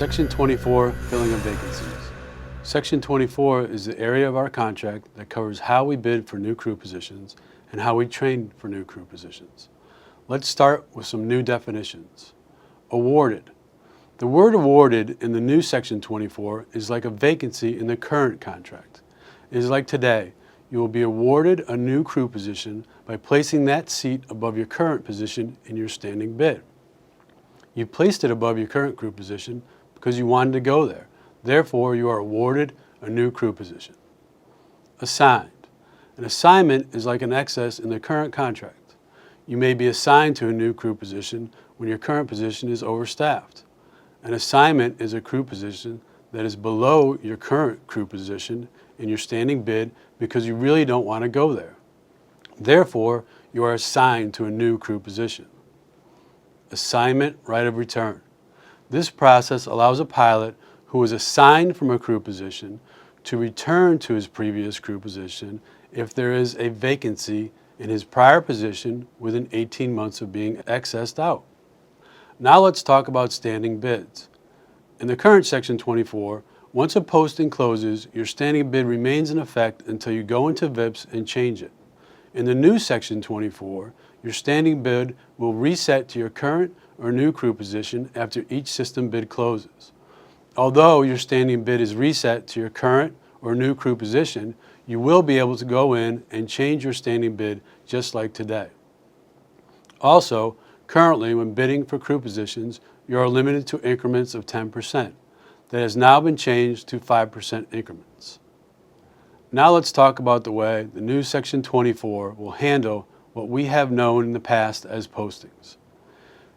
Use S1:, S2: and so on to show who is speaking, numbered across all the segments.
S1: Section 24, Filling of Vacancies. Section 24 is the area of our contract that covers how we bid for new crew positions and how we train for new crew positions. Let's start with some new definitions. Awarded. The word awarded in the new Section 24 is like a vacancy in the current contract. It is like today. You will be awarded a new crew position by placing that seat above your current position in your standing bid. You placed it above your current crew position because you wanted to go there. Therefore, you are awarded a new crew position. Assigned. An assignment is like an excess in the current contract. You may be assigned to a new crew position when your current position is overstaffed. An assignment is a crew position that is below your current crew position in your standing bid because you really don't want to go there. Therefore, you are assigned to a new crew position. Assignment right of return. This process allows a pilot who was assigned from a crew position to return to his previous crew position if there is a vacancy in his prior position within 18 months of being accessed out. Now let's talk about standing bids. In the current Section 24, once a posting closes, your standing bid remains in effect until you go into VIPS and change it. In the new Section 24, your standing bid will reset to your current or new crew position after each system bid closes. Although your standing bid is reset to your current or new crew position, you will be able to go in and change your standing bid just like today. Also, currently when bidding for crew positions, you are limited to increments of 10%. That has now been changed to 5% increments. Now let's talk about the way the new Section 24 will handle what we have known in the past as postings.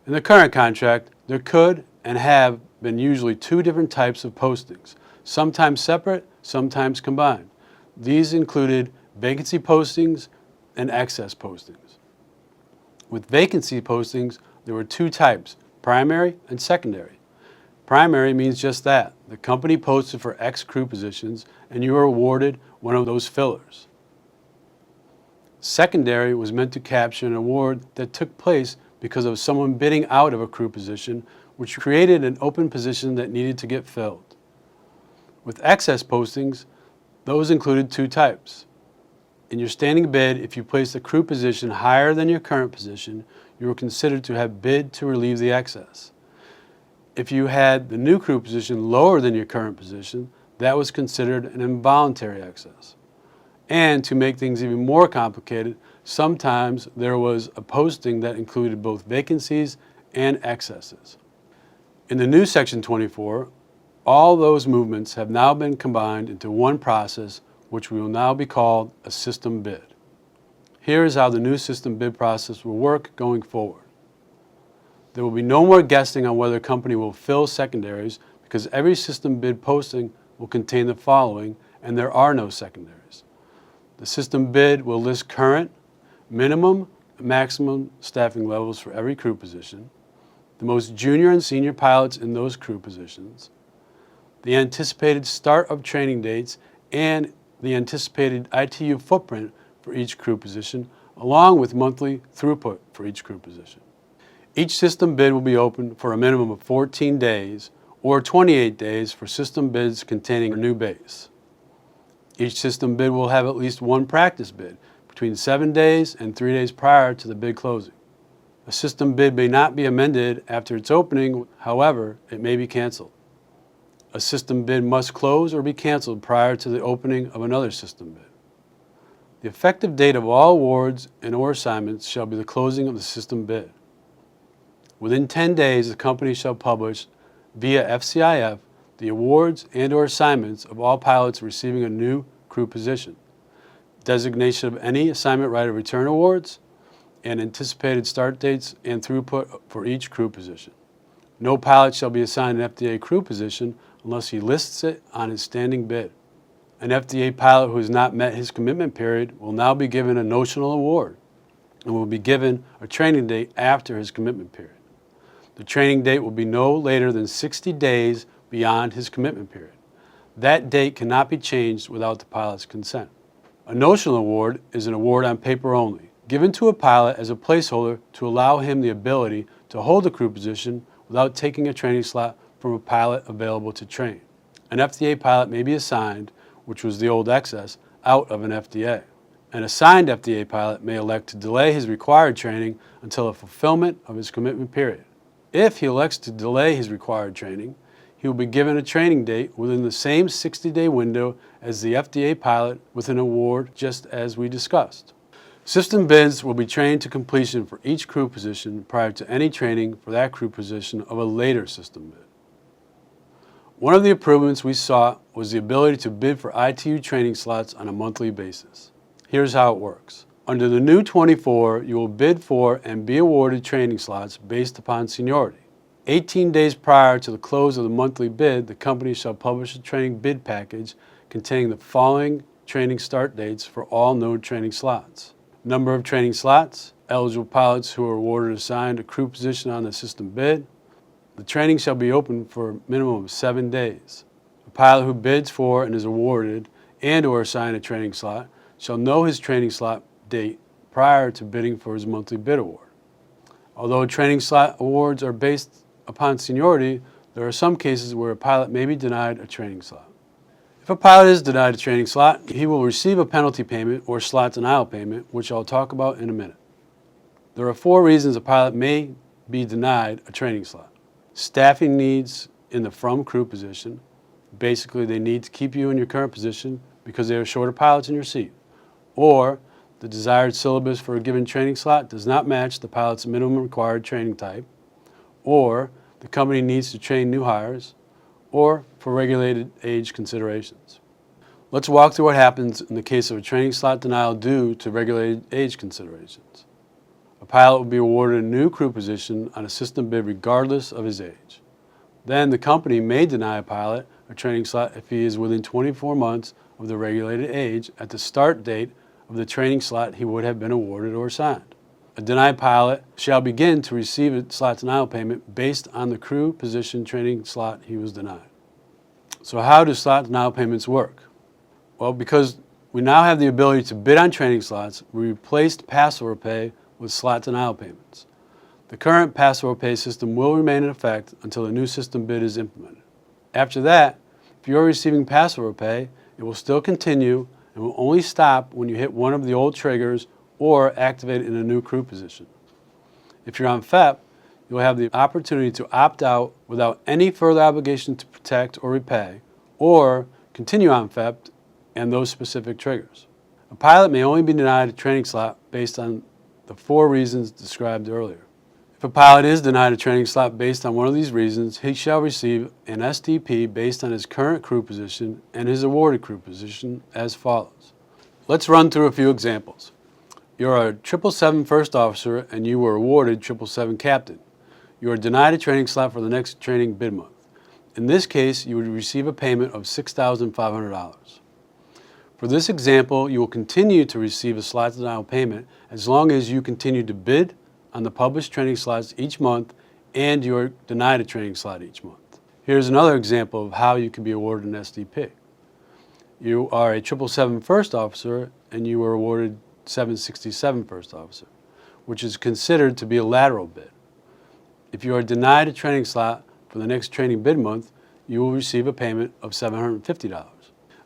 S1: In the current contract, there could and have been usually two different types of postings, sometimes separate, sometimes combined. These included vacancy postings and excess postings. With vacancy postings, there were two types, primary and secondary. Primary means just that. The company posted for X crew positions and you are awarded one of those fillers. Secondary was meant to capture an award that took place because of someone bidding out of a crew position, which created an open position that needed to get filled. With excess postings, those included two types. In your standing bid, if you placed a crew position higher than your current position, you were considered to have bid to relieve the excess. If you had the new crew position lower than your current position, that was considered an involuntary excess. And to make things even more complicated, sometimes there was a posting that included both vacancies and excesses. In the new Section 24, all those movements have now been combined into one process, which will now be called a system bid. Here is how the new system bid process will work going forward. There will be no more guessing on whether a company will fill secondaries because every system bid posting will contain the following, and there are no secondaries. The system bid will list current, minimum, and maximum staffing levels for every crew position, the most junior and senior pilots in those crew positions, the anticipated start of training dates, and the anticipated ITU footprint for each crew position, along with monthly throughput for each crew position. Each system bid will be open for a minimum of 14 days or 28 days for system bids containing a new base. Each system bid will have at least one practice bid between 7 days and 3 days prior to the bid closing. A system bid may not be amended after its opening, however, it may be canceled. A system bid must close or be canceled prior to the opening of another system bid. The effective date of all awards and/or assignments shall be the closing of the system bid. Within 10 days, the company shall publish via FCIF the awards and/or assignments of all pilots receiving a new crew position, designation of any assignment right of return awards, and anticipated start dates and throughput for each crew position. No pilot shall be assigned an FDA crew position unless he lists it on his standing bid. An FDA pilot who has not met his commitment period will now be given a notional award and will be given a training date after his commitment period. The training date will be no later than 60 days beyond his commitment period. That date cannot be changed without the pilot's consent. A notional award is an award on paper only, given to a pilot as a placeholder to allow him the ability to hold a crew position without taking a training slot from a pilot available to train. An FTA pilot may be assigned, which was the old excess, out of an FTA. An assigned FTA pilot may elect to delay his required training until the fulfillment of his commitment period. If he elects to delay his required training, he will be given a training date within the same 60-day window as the FTA pilot with an award, just as we discussed. System bids will be trained to completion for each crew position prior to any training for that crew position of a later system bid. One of the improvements we sought was the ability to bid for ITU training slots on a monthly basis. Here's how it works. Under the new 24, you will bid for and be awarded training slots based upon seniority. 18 days prior to the close of the monthly bid, the company shall publish a training bid package containing the following training start dates for all known training slots. Number of training slots, eligible pilots who are awarded or assigned a crew position on the system bid. The training shall be open for a minimum of 7 days. A pilot who bids for and is awarded and/or assigned a training slot shall know his training slot date prior to bidding for his monthly bid award. Although training slot awards are based upon seniority, there are some cases where a pilot may be denied a training slot. If a pilot is denied a training slot, he will receive a penalty payment or slot denial payment, which I'll talk about in a minute. There are 4 reasons a pilot may be denied a training slot. Staffing needs in the from crew position. Basically, they need to keep you in your current position because there are shorter pilots in your seat. Or the desired syllabus for a given training slot does not match the pilot's minimum required training type. Or the company needs to train new hires, or for regulated age considerations. Let's walk through what happens in the case of a training slot denial due to regulated age considerations. A pilot will be awarded a new crew position on a system bid regardless of his age. Then the company may deny a pilot a training slot if he is within 24 months of the regulated age at the start date of the training slot he would have been awarded or assigned. A denied pilot shall begin to receive a slot denial payment based on the crew position training slot he was denied. So how do slot denial payments work? Well, because we now have the ability to bid on training slots, we replaced pass-over pay with slot denial payments. The current pass-over pay system will remain in effect until the new system bid is implemented. After that, if you are receiving pass-over pay, it will still continue and will only stop when you hit one of the old triggers or activate it in a new crew position. If you're on FEP, you'll have the opportunity to opt out without any further obligation to protect or repay, or continue on FEP and those specific triggers. A pilot may only be denied a training slot based on the 4 reasons described earlier. If a pilot is denied a training slot based on one of these reasons, he shall receive an SDP based on his current crew position and his awarded crew position as follows. Let's run through a few examples. You're a 777 first officer and you were awarded 777 captain. You are denied a training slot for the next training bid month. In this case, you would receive a payment of $6,500. For this example, you will continue to receive a slot denial payment as long as you continue to bid on the published training slots each month and you are denied a training slot each month. Here's another example of how you can be awarded an SDP. You are a 777 first officer and you were awarded 767 first officer, which is considered to be a lateral bid. If you are denied a training slot for the next training bid month, you will receive a payment of $750.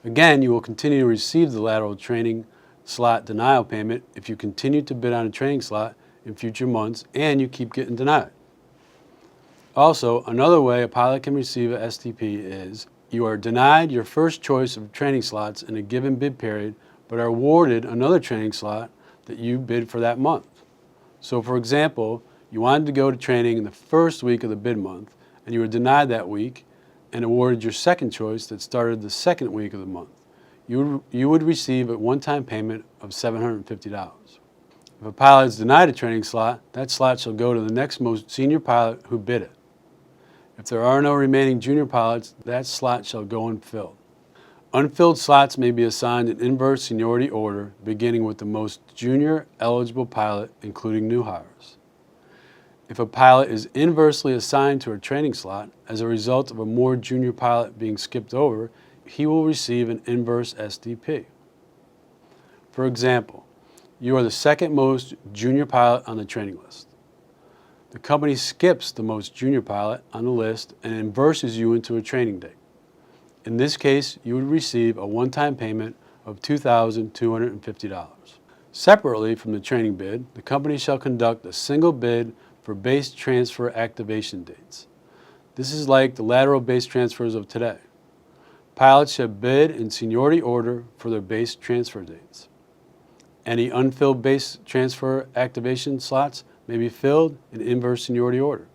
S1: Again, you will continue to receive the lateral training slot denial payment if you continue to bid on a training slot in future months and you keep getting denied. Also, another way a pilot can receive a SDP is you are denied your first choice of training slots in a given bid period but are awarded another training slot that you bid for that month. So for example, you wanted to go to training in the first week of the bid month and you were denied that week and awarded your second choice that started the second week of the month. You would receive a one-time payment of $750. If a pilot is denied a training slot, that slot shall go to the next most senior pilot who bid it. If there are no remaining junior pilots, that slot shall go unfilled. Unfilled slots may be assigned in inverse seniority order, beginning with the most junior eligible pilot, including new hires. If a pilot is inversely assigned to a training slot as a result of a more junior pilot being skipped over, he will receive an inverse SDP. For example, you are the second most junior pilot on the training list. the company skips the most junior pilot on the list and inverses you into a training date. In this case, you would receive a one-time payment of $2,250. Separately from the training bid, the company shall conduct a single bid for base transfer activation dates. This is like the lateral base transfers of today. Pilots shall bid in seniority order for their base transfer dates. Any unfilled base transfer activation slots may be filled in inverse seniority order.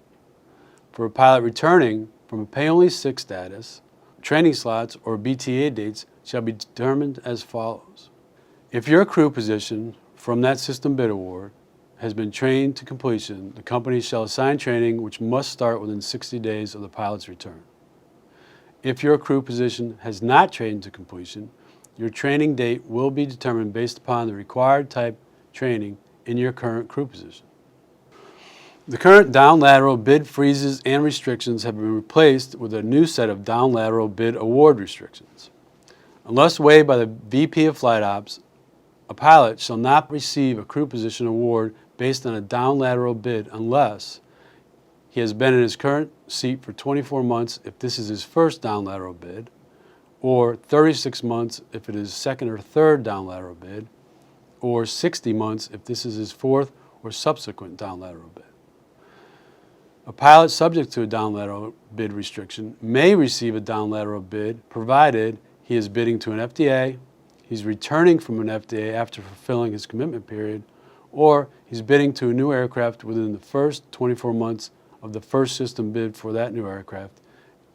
S1: For a pilot returning from a pay-only 6 status, training slots or BTA dates shall be determined as follows. If your crew position from that system bid award has been trained to completion, the company shall assign training which must start within 60 days of the pilot's return. If your crew position has not trained to completion, your training date will be determined based upon the required type training in your current crew position. The current down lateral bid freezes and restrictions have been replaced with a new set of down lateral bid award restrictions. Unless waived by the VP of Flight Ops, a pilot shall not receive a crew position award based on a down lateral bid unless he has been in his current seat for 24 months if this is his first down lateral bid, or 36 months if it is second or third down lateral bid, or 60 months if this is his fourth or subsequent down lateral bid. A pilot subject to a down lateral bid restriction may receive a down lateral bid provided he is bidding to an FDA, he's returning from an FDA after fulfilling his commitment period, or he's bidding to a new aircraft within the first 24 months of the first system bid for that new aircraft,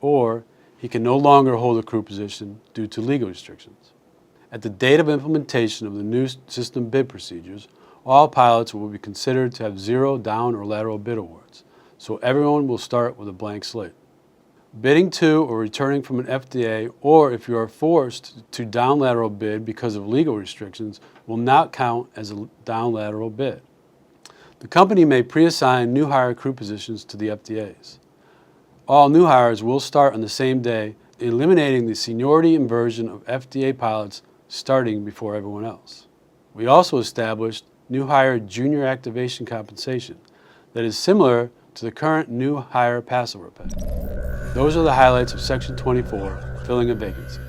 S1: or he can no longer hold a crew position due to legal restrictions. At the date of implementation of the new system bid procedures, all pilots will be considered to have 0 down or lateral bid awards, so everyone will start with a blank slate. Bidding to or returning from an FDA, or if you are forced to down lateral bid because of legal restrictions, will not count as a down lateral bid. The company may pre-assign new hire crew positions to the FDAs. All new hires will start on the same day, eliminating the seniority inversion of FDA pilots starting before everyone else. We also established new hire junior activation compensation that is similar to the current new hire passover pay. Those are the highlights of Section 24, filling a vacancy.